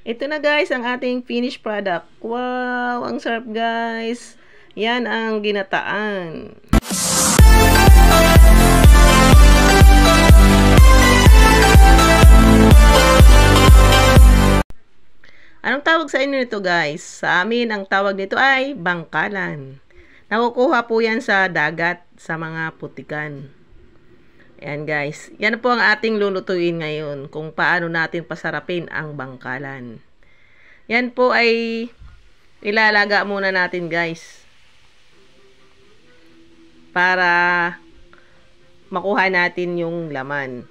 Ito na guys, ang ating finished product. Wow, ang sarap guys. Yan ang ginataan. Anong tawag sa inyo nito guys? Sa amin, ang tawag nito ay bangkalan. Nakukuha po yan sa dagat, sa mga putikan. Ayan guys, yan po ang ating lulutuin ngayon kung paano natin pasarapin ang bangkalan. Yan po ay ilalaga muna natin guys para makuha natin yung laman.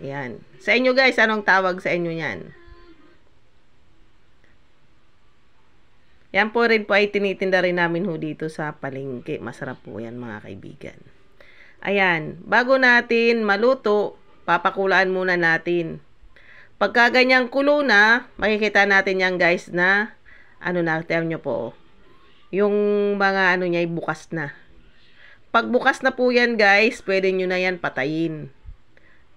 Ayan. Sa inyo guys, anong tawag sa inyo yan? Yan po rin po ay tinitinda rin namin ho dito sa palengke. Masarap po yan mga kaibigan. Ayan, bago natin maluto, papakulaan muna natin. Pagka ganyang kulo na, makikita natin yan guys na, ano na, tell nyo po, yung mga ano niya ay bukas na. Pag bukas na po yan guys, pwede nyo na yan patayin.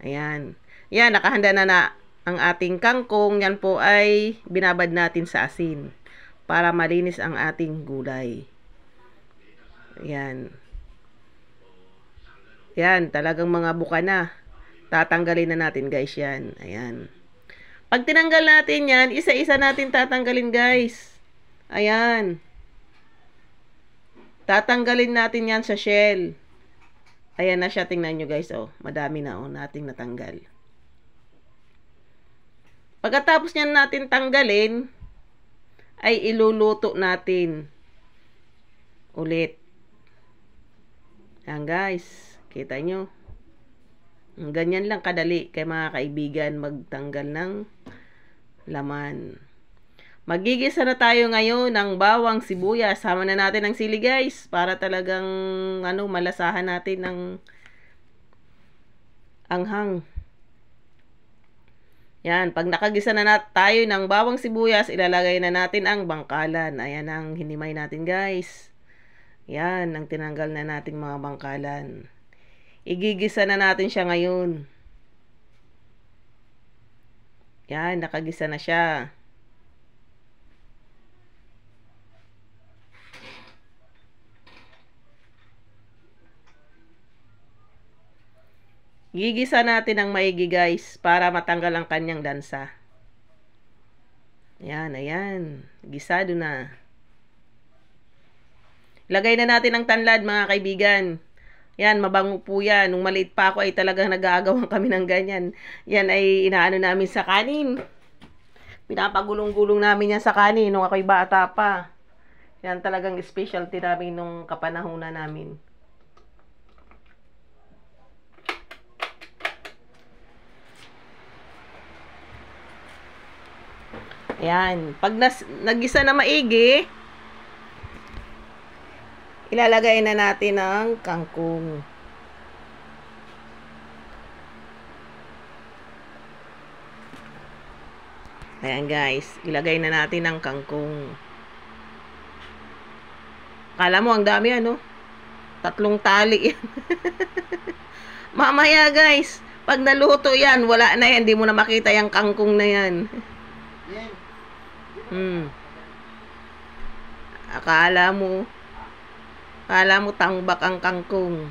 Ayan. Yan, nakahanda na ang ating kangkong. Yan po ay binabad natin sa asin para malinis ang ating gulay. Ayan. Yan, talagang mga buka na. Tatanggalin na natin guys yan. Ayan. Pag tinanggal natin yan, isa-isa natin tatanggalin guys. Ayan. Tatanggalin natin yan sa shell. Ayan na siya, tingnan nyo guys. Oh, madami na nating natanggal. Pagkatapos niyan natin tanggalin, ay iluluto natin ulit. Ayan guys. Kita nyo. Ganyan lang kadali kay mga kaibigan magtanggal ng laman. Magigisa na tayo ngayon ng bawang sibuyas. Sama na natin ang sili guys para talagang malasahan natin ng anghang. Yan, pag nakagisa na tayo ng bawang sibuyas, ilalagay na natin ang bangkalan. Ayan ang hinimay natin guys. Yan, ang tinanggal na nating mga bangkalan. Igigisa na natin siya ngayon. Yan, nakagisa na siya. Gigisa natin ang maigi guys para matanggal ang kanyang lansa. Yan, ayan. Gisado na. Lagay na natin ang tanlad mga kaibigan. Yan, mabango po yan. Nung maliit pa ako ay talagang nag-aagawan kami ng ganyan. Yan ay inaano namin sa kanin. Pinapagulong-gulong namin yan sa kanin nung ako'y bata pa. Yan talagang specialty namin nung kapanahunan namin. Yan. Pag nagisa na maigi, ilalagay na natin ang kangkong. Ayan guys, ilagay na natin ang kangkong. Kala mo ang dami 3 tali yan. Mamaya guys, pag naluto yan, wala na yan, hindi mo na makita yung kangkong na yan. Akala mo tangbak ang kangkong.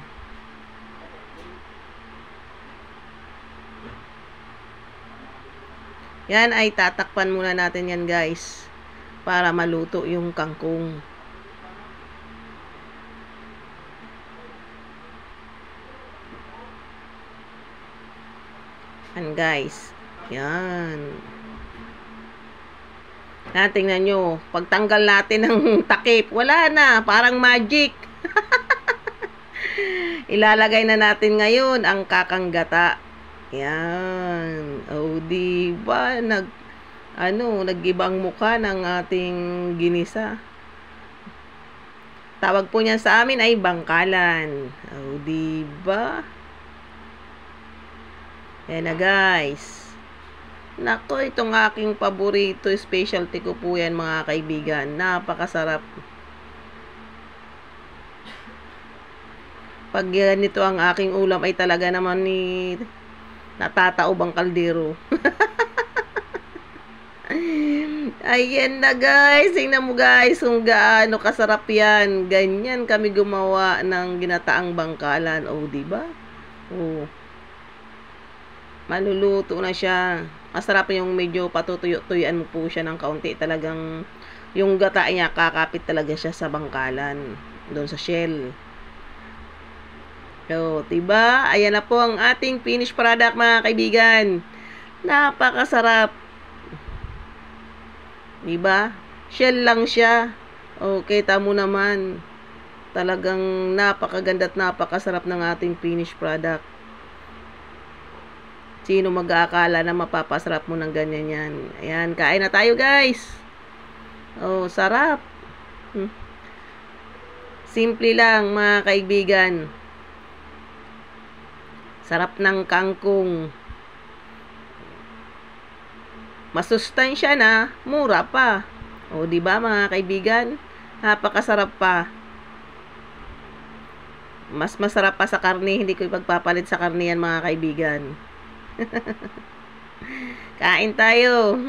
Yan ay tatakpan muna natin yan guys para maluto yung kangkong. Yan guys. Yan. Tingnan nyo, pagtanggal natin ng takip, wala na, parang magic. Ilalagay na natin ngayon ang kakanggata. Yan. O, diba? Nag-ibang mukha ng ating ginisa. Tawag po niya sa amin ay bangkalan. O, diba? Yan na guys. Nako, itong aking paborito, specialty ko po yan mga kaibigan. Napakasarap. Pag ganito ang aking ulam ay talaga naman natataob ang kaldero. Ayan na guys, tingnan mo guys kung gaano kasarap yan. Ganyan kami gumawa ng ginataang bangkalan. Oh, di ba? Oh. Maluluto na siya. Masarap yung medyo patutuyo-tuyuan mo po siya ng kaunti. Talagang yung gata niya kakapit talaga siya sa bangkalan. Doon sa shell. So, diba? Ayan na po ang ating finished product mga kaibigan. Napakasarap. Diba? Shell lang siya. Okay, tamo naman. Talagang napakaganda at napakasarap ng ating finished product. Sino mag-aakala na mapapasarap mo ng ganyan yan? Ayan, kain na tayo guys. Oh, sarap. Simple lang mga kaibigan. Sarap ng kangkong. Masustansya na, mura pa. O, di ba mga kaibigan? Napakasarap pa. Mas masarap pa sa karne, hindi ko ipagpapalit sa karne yan mga kaibigan. Kain tayo.